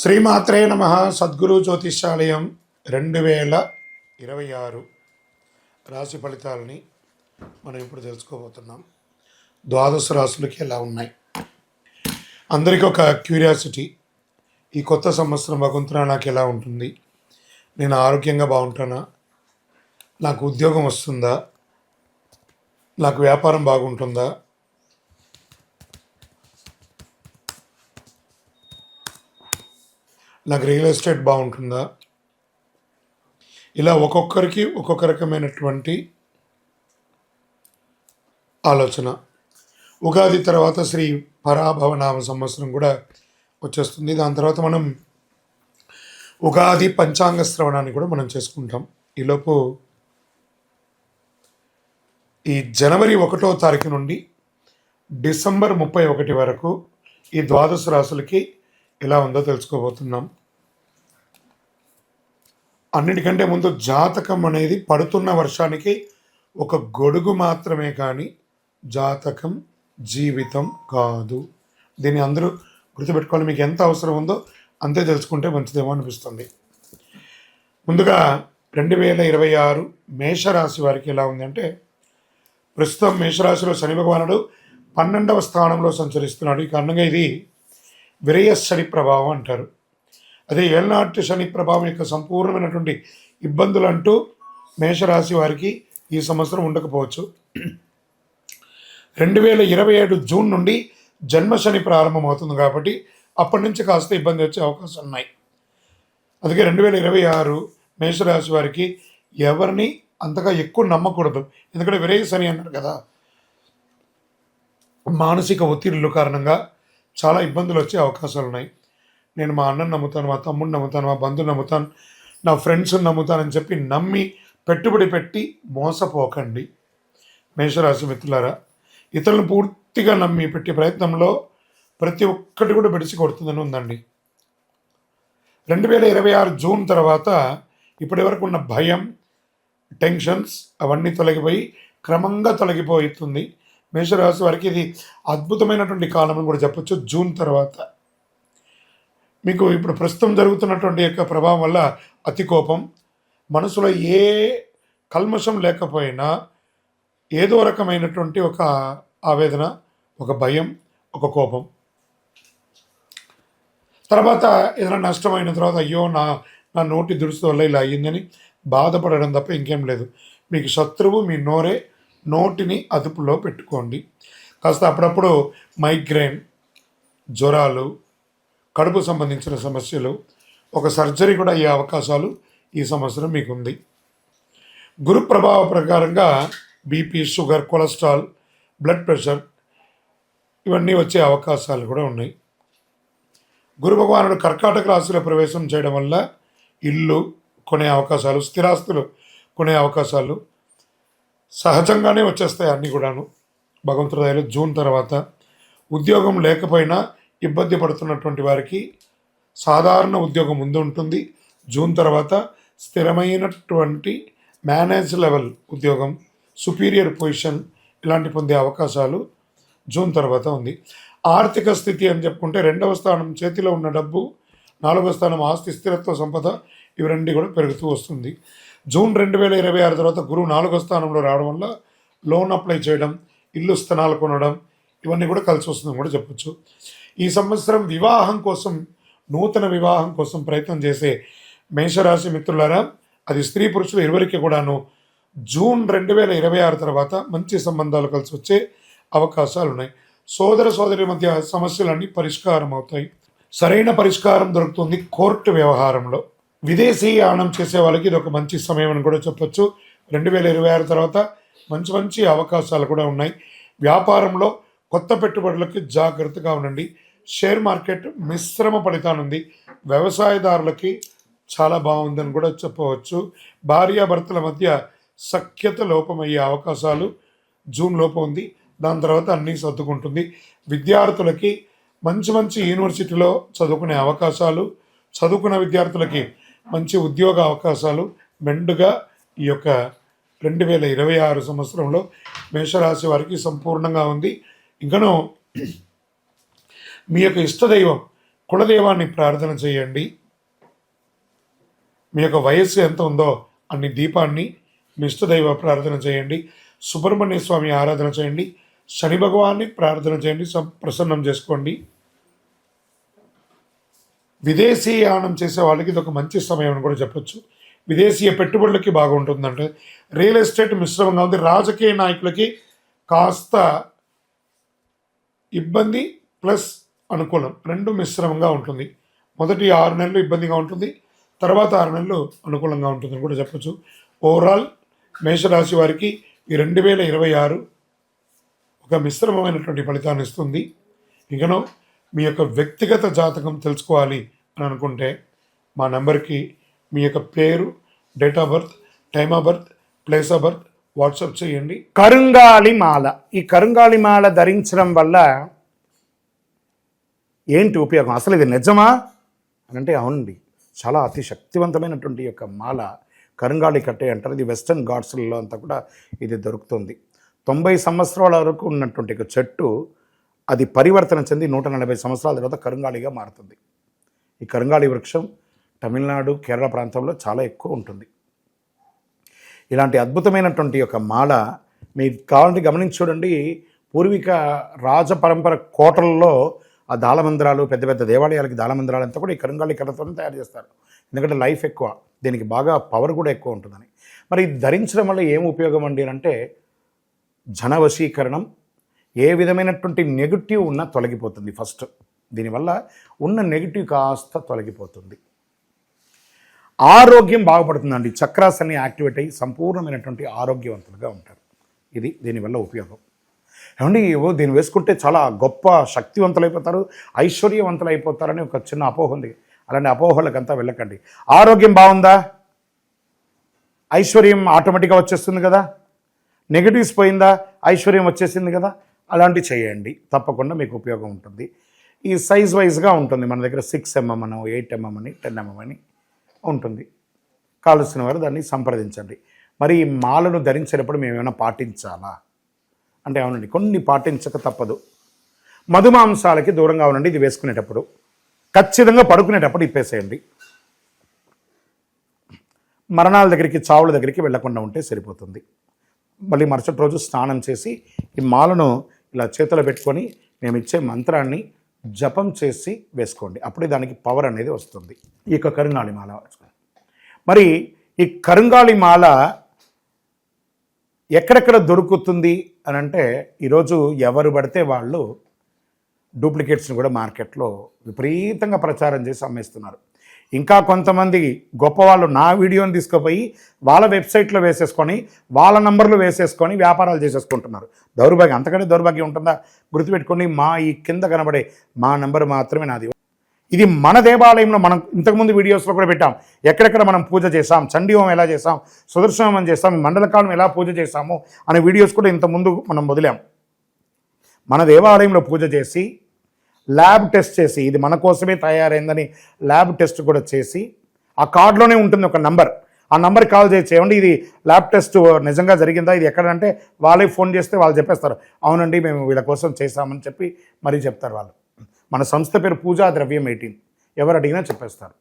శ్రీమాత్రే నమ. సద్గురు జ్యోతిష్యాలయం 2026 రాశి ఫలితాలని మనం ఇప్పుడు తెలుసుకోబోతున్నాం. ద్వాదశ రాశులకి ఎలా ఉన్నాయి? అందరికీ ఒక క్యూరియాసిటీ, ఈ కొత్త సంవత్సరం భగవంతుడా నాకు ఎలా ఉంటుంది? నేను ఆరోగ్యంగా బాగుంటానా? నాకు ఉద్యోగం వస్తుందా? నాకు వ్యాపారం బాగుంటుందా? నాకు రియల్ ఎస్టేట్ బాగుంటుందా? ఇలా ఒక్కొక్కరికి ఒక్కొక్క రకమైనటువంటి ఆలోచన. ఉగాది తర్వాత శ్రీ పరాభవనామ సంవత్సరం కూడా వచ్చేస్తుంది. దాని తర్వాత మనం ఉగాది పంచాంగ శ్రవణాన్ని కూడా మనం చేసుకుంటాం. ఈలోపు ఈ జనవరి 1వ తారీఖు నుండి డిసెంబర్ 31 వరకు ఈ ద్వాదశ రాశులకి ఎలా ఉందో తెలుసుకోబోతున్నాం. అన్నిటికంటే ముందు జాతకం అనేది పడుతున్న వర్షానికి ఒక గొడుగు మాత్రమే, కానీ జాతకం జీవితం కాదు. దీన్ని అందరూ గుర్తుపెట్టుకోవాలి. మీకు ఎంత అవసరం ఉందో అంతే తెలుసుకుంటే మంచిదేమో అనిపిస్తుంది. ముందుగా 2026 మేషరాశి వారికి ఎలా ఉంది అంటే, ప్రస్తుతం మేషరాశిలో శని భగవానుడు 12వ స్థానంలో సంచరిస్తున్నాడు. ఈ కారణంగా ఇది విరయ శని ప్రభావం అంటారు. అదే ఏళ్ళనాటి శని ప్రభావం యొక్క సంపూర్ణమైనటువంటి ఇబ్బందులు అంటూ మేషరాశి వారికి ఈ సంవత్సరం ఉండకపోవచ్చు. 2027 జూన్ నుండి జన్మ శని ప్రారంభమవుతుంది కాబట్టి అప్పటి నుంచి కాస్త ఇబ్బంది వచ్చే అవకాశాలు ఉన్నాయి. అందుకే 2026 మేషరాశి వారికి ఎవరిని అంతగా ఎక్కువ నమ్మకూడదు. ఎందుకంటే విరయ శని అన్నారు కదా, మానసిక ఒత్తిడిల కారణంగా చాలా ఇబ్బందులు వచ్చే అవకాశాలు ఉన్నాయి. నేను మా అన్నను నమ్ముతాను, మా తమ్ముడిని నమ్ముతాను, మా బంధువుని నమ్ముతాను, నా ఫ్రెండ్స్ని నమ్ముతానని చెప్పి నమ్మి పెట్టుబడి పెట్టి మోసపోకండి మేషరాశి మిత్రులారా. ఇతరులను పూర్తిగా నమ్మి పెట్టే ప్రయత్నంలో ప్రతి ఒక్కటి కూడా బెడిసి కొడుతుందని ఉందండి. 2026 జూన్ తర్వాత ఇప్పటి వరకు ఉన్న భయం, టెన్షన్స్ అవన్నీ తొలగిపోయి క్రమంగా తొలగిపోతుంది. మేషరాశి వారికి ఇది అద్భుతమైనటువంటి కాలం అని కూడా చెప్పొచ్చు. జూన్ తర్వాత మీకు ఇప్పుడు ప్రస్తుతం జరుగుతున్నటువంటి యొక్క ప్రభావం వల్ల అతి కోపం, మనసులో ఏ కల్మషం లేకపోయినా ఏదో రకమైనటువంటి ఒక ఆవేదన, ఒక భయం, ఒక కోపం. తర్వాత ఏదైనా నష్టమైన తర్వాత అయ్యో నా నోటి దురుసు వల్ల ఇలా అయ్యిందని బాధపడడం తప్ప ఇంకేం లేదు. మీకు శత్రువు మీ నోరే. నోటిని అదుపులో పెట్టుకోండి. కాస్త అప్పుడప్పుడు మైగ్రేన్, జ్వరాలు, కడుపు సంబంధించిన సమస్యలు, ఒక సర్జరీ కూడా అయ్యే అవకాశాలు ఈ సంవత్సరం మీకుంది. గురు ప్రభావ ప్రకారంగా BP, sugar, cholesterol, blood pressure ఇవన్నీ వచ్చే అవకాశాలు కూడా ఉన్నాయి. గురు భగవానుడు కర్కాటక రాశిలో ప్రవేశం చేయడం వల్ల ఇల్లు కొనే అవకాశాలు, స్థిరాస్తులు కొనే అవకాశాలు సహజంగానే వచ్చేస్తాయి అన్నీ కూడాను భగవంతుడి దయలో. జూన్ తర్వాత ఉద్యోగం లేకపోయినా ఇబ్బంది పడుతున్నటువంటి వారికి సాధారణ ఉద్యోగం ముందు ఉంటుంది. జూన్ తర్వాత స్థిరమైనటువంటి మేనేజ్ లెవెల్ ఉద్యోగం, సుపీరియర్ పొజిషన్ ఇలాంటి పొందే అవకాశాలు జూన్ తర్వాత ఉంది. ఆర్థిక స్థితి అని చెప్పుకుంటే 2వ స్థానం చేతిలో ఉన్న డబ్బు, 4వ స్థానం ఆస్తి, స్థిరత్వ, సంపద ఇవి రెండు కూడా పెరుగుతూ వస్తుంది. జూన్ 2026 తర్వాత గురువు 4వ స్థానంలో రావడం వల్ల లోన్ అప్లై చేయడం, ఇల్లు స్థలాలు కొనడం ఇవన్నీ కూడా కలిసి వస్తుందని కూడా చెప్పచ్చు. ఈ సంవత్సరం వివాహం కోసం, నూతన వివాహం కోసం ప్రయత్నం చేసే మేషరాశి మిత్రులారా, అది స్త్రీ పురుషులు ఇరువురికి కూడాను జూన్ 2026 తర్వాత మంచి సంబంధాలు కలిసి వచ్చే అవకాశాలు ఉన్నాయి. సోదర సోదరి మధ్య సమస్యలన్నీ పరిష్కారం అవుతాయి. సరైన పరిష్కారం దొరుకుతుంది కోర్టు వ్యవహారంలో. విదేశీయానం చేసే వాళ్ళకి ఇది ఒక మంచి సమయం అని కూడా చెప్పొచ్చు. 2026 తర్వాత మంచి మంచి అవకాశాలు కూడా ఉన్నాయి. వ్యాపారంలో కొత్త పెట్టుబడులకి జాగ్రత్తగా ఉండండి. షేర్ మార్కెట్ మిశ్రమ ఫలితానుంది. వ్యవసాయదారులకి చాలా బాగుందని కూడా చెప్పవచ్చు. భార్యాభర్తల మధ్య సఖ్యత లోపమయ్యే అవకాశాలు జూన్ లోపు ఉంది. దాని తర్వాత అన్నీ సర్దుకుంటుంది. విద్యార్థులకి మంచి మంచి యూనివర్సిటీలో చదువుకునే అవకాశాలు, చదువుకున్న విద్యార్థులకి మంచి ఉద్యోగ అవకాశాలు మెండుగా ఈ యొక్క 2026 సంవత్సరంలో మేషరాశి వారికి సంపూర్ణంగా ఉంది. ఇంకనూ మీ యొక్క ఇష్టదైవం కులదైవాన్ని ప్రార్థన చేయండి. మీ యొక్క వయస్సు ఎంత ఉందో అన్ని దీపాన్ని మీ ఇష్టదైవ ప్రార్థన చేయండి. సుబ్రహ్మణ్య స్వామి ఆరాధన చేయండి. శని భగవాన్ని ప్రార్థన చేయండి, ప్రసన్నం చేసుకోండి. విదేశీయానం చేసే వాళ్ళకి ఇది ఒక మంచి సమయం అని కూడా చెప్పొచ్చు. విదేశీయ పెట్టుబడులకి బాగుంటుందంటే రియల్ ఎస్టేట్ మిశ్రమంగా ఉంది. రాజకీయ నాయకులకి కాస్త ఇబ్బంది ప్లస్ అనుకూలం రెండు మిశ్రమంగా ఉంటుంది. మొదటి 6 నెలలు ఇబ్బందిగా ఉంటుంది, తర్వాత 6 నెలలు అనుకూలంగా ఉంటుందని కూడా చెప్పొచ్చు. ఓవరాల్ మేషరాశి వారికి ఈ 2026 ఒక మిశ్రమమైనటువంటి ఫలితాన్ని ఇస్తుంది. ఇంకనో మీ యొక్క వ్యక్తిగత జాతకం తెలుసుకోవాలి అని అనుకుంటే మా నెంబర్కి మీ యొక్క పేరు, date of birth, time of birth, place of birth WhatsApp చేయండి. కరుంగాళి మాల. ఈ కరుంగాళి మాల ధరించడం వల్ల ఏంటి ఉపయోగం? అసలు ఇది నిజమా అని అంటే అవునండి, చాలా అతి శక్తివంతమైనటువంటి యొక్క మాల కరుంగాళి కట్టే అంటారు. ఇది వెస్టర్న్ ఘాట్స్లలో అంతా కూడా ఇది దొరుకుతుంది. 90 సంవత్సరాల వరకు ఉన్నటువంటి ఒక చెట్టు అది పరివర్తన చెంది 140 సంవత్సరాల తర్వాత కరుంగాళిగా మారుతుంది. ఈ కరుంగాళి వృక్షం తమిళనాడు, కేరళ ప్రాంతంలో చాలా ఎక్కువ ఉంటుంది. ఇలాంటి అద్భుతమైనటువంటి ఒక మాల మీకు కావాలంటే గమనించి చూడండి. పూర్వీక రాజపరంపర కోటలలో ఆ దాళమందిరాలు, పెద్ద పెద్ద దేవాలయాలకి దాళమందిరాలు అంతా కూడా ఈ కరుంగాళి కర్రతో తయారు చేస్తారు. ఎందుకంటే లైఫ్ ఎక్కువ, దీనికి బాగా పవర్ కూడా ఎక్కువ ఉంటుందని. మరి ఇది ధరించడం వల్ల ఏం ఉపయోగం అండి అంటే జన వశీకరణం, ఏ విధమైనటువంటి నెగిటివ్ ఉన్నా తొలగిపోతుంది. ఫస్ట్ దీనివల్ల ఉన్న నెగిటివ్ కాస్త తొలగిపోతుంది. ఆరోగ్యం బాగుపడుతుందండి. చక్రాస్ అన్ని యాక్టివేట్ అయ్యి సంపూర్ణమైనటువంటి ఆరోగ్యవంతులుగా ఉంటారు. ఇది దీనివల్ల ఉపయోగం. ఏమండి దీన్ని వేసుకుంటే చాలా గొప్ప శక్తివంతులైపోతారు, ఐశ్వర్యవంతులు అయిపోతారని ఒక చిన్న అపోహ ఉంది. అలాంటి అపోహలకంతా వెళ్ళకండి. ఆరోగ్యం బాగుందా, ఐశ్వర్యం ఆటోమేటిక్గా వచ్చేస్తుంది కదా. నెగిటివ్స్ పోయిందా, ఐశ్వర్యం వచ్చేసింది కదా. అలాంటివి చేయండి, తప్పకుండా మీకు ఉపయోగం ఉంటుంది. ఈ సైజ్ వైజ్గా ఉంటుంది. మన దగ్గర 6 mm అని, 8 mm అని, 10 mm అని ఉంటుంది. కావలసిన వారు దాన్ని సంప్రదించండి. మరి ఈ మాలను ధరించేటప్పుడు మేము ఏమైనా పాటించాలా అంటే అవునండి, కొన్ని పాటించక తప్పదు. మధుమాంసాలకి దూరంగా ఉండండి. ఇది వేసుకునేటప్పుడు ఖచ్చితంగా పడుకునేటప్పుడు ఇప్పేసేయండి. మరణాల దగ్గరికి, చావుల దగ్గరికి వెళ్లకుండా ఉంటే సరిపోతుంది. మళ్ళీ మరుసటి రోజు స్నానం చేసి ఈ మాలను ఇలా చేతిలో పెట్టుకొని మేము ఇచ్చే మంత్రాన్ని జపం చేసి వేసుకోండి. అప్పుడే దానికి పవర్ అనేది వస్తుంది. ఈ యొక్క కరుంగాళి మాల. మరి ఈ కరుంగాళి మాల ఎక్కడెక్కడ దొరుకుతుంది అని అంటే ఈరోజు ఎవరు పడితే వాళ్ళు డూప్లికేట్స్ని కూడా మార్కెట్లో విపరీతంగా ప్రచారం చేసి అమ్మేస్తున్నారు. ఇంకా కొంతమంది గొప్పవాళ్ళు నా వీడియోని తీసుకుపోయి వాళ్ళ వెబ్సైట్లో వేసేసుకొని వాళ్ళ నంబర్లు వేసేసుకొని వ్యాపారాలు చేసేసుకుంటున్నారు. దౌర్భాగ్యం, అంతకంటే దౌర్భాగ్యం ఉంటుందా? గుర్తుపెట్టుకోండి, మా ఈ కింద కనబడే మా నంబర్ మాత్రమే నాది. ఇది మన దేవాలయంలో మనం ఇంతకుముందు వీడియోస్లో కూడా పెట్టాం. ఎక్కడెక్కడ మనం పూజ చేసాం, చండీ హోమం ఎలా చేసాం, సుదర్శన హోమం చేసాం, మండలకాలం ఎలా పూజ చేసాము అనే వీడియోస్ కూడా ఇంతకుముందు మనం వదిలాం. మన దేవాలయంలో పూజ చేసి ల్యాబ్ టెస్ట్ చేసి ఇది మన కోసమే తయారైందని ల్యాబ్ టెస్ట్ కూడా చేసి ఆ కార్డులోనే ఉంటుంది ఒక నంబర్. ఆ నంబర్కి కాల్ చేసి ఏమండి ఇది ల్యాబ్ టెస్ట్ నిజంగా జరిగిందా, ఇది ఎక్కడంటే వాళ్ళే ఫోన్ చేస్తే వాళ్ళు చెప్పేస్తారు, అవునండి మేము వీళ్ళ కోసం చేశామని చెప్పి మరీ చెప్తారు వాళ్ళు. మన సంస్థ పేరు పూజా ద్రవ్యం 18. ఎవరు అడిగినా చెప్పేస్తారు.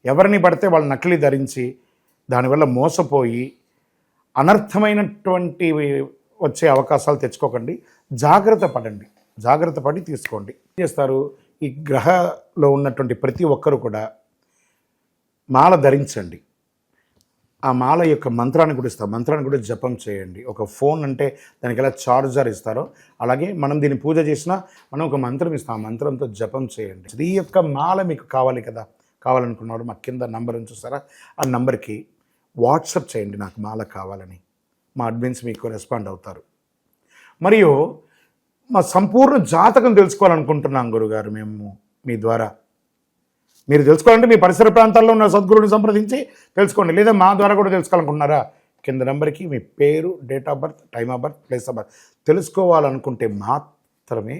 ఎవరిని పడితే వాళ్ళు నకిలీ ధరించి దానివల్ల మోసపోయి అనర్థమైనటువంటి వచ్చే అవకాశాలు తెచ్చుకోకండి. జాగ్రత్త పడండి, జాగ్రత్త పడి తీసుకోండి. ఏం చేస్తారు, ఈ గ్రహలో ఉన్నటువంటి ప్రతి ఒక్కరు కూడా మాల ధరించండి. ఆ మాల యొక్క మంత్రాన్ని కూడా ఇస్తారు, మంత్రాన్ని కూడా జపం చేయండి. ఒక ఫోన్ అంటే దానికి ఎలా చార్జర్ ఇస్తారో అలాగే మనం దీన్ని పూజ చేసినా మనం ఒక మంత్రం ఇస్తాం, ఆ మంత్రంతో జపం చేయండి. ఈ యొక్క మాల మీకు కావాలి కదా, కావాలనుకున్నవాడు మా కింద నంబర్ చూస్తారా, ఆ నంబర్కి వాట్సాప్ చేయండి నాకు మాల కావాలని. మా అడ్మిన్స్ మీకు రెస్పాండ్ అవుతారు. మరియు మా సంపూర్ణ జాతకం తెలుసుకోవాలనుకుంటున్నాం గురుగారు మేము మీ ద్వారా. మీరు తెలుసుకోవాలంటే మీ పరిసర ప్రాంతాల్లో ఉన్న సద్గురుని సంప్రదించి తెలుసుకోండి, లేదా మా ద్వారా కూడా తెలుసుకోవాలనుకుంటున్నారా, కింద నెంబర్కి మీ పేరు, date of birth, time of birth, place of birth తెలుసుకోవాలనుకుంటే మాత్రమే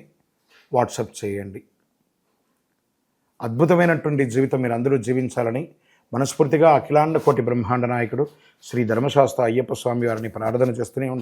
వాట్సాప్ చేయండి. అద్భుతమైనటువంటి జీవితం మీరు అందరూ జీవించాలని మనస్ఫూర్తిగా అఖిలాండ కోటి బ్రహ్మాండ నాయకుడు శ్రీ ధర్మశాస్త్ర అయ్యప్ప స్వామి వారిని ప్రార్థన చేస్తూనే ఉంటారు.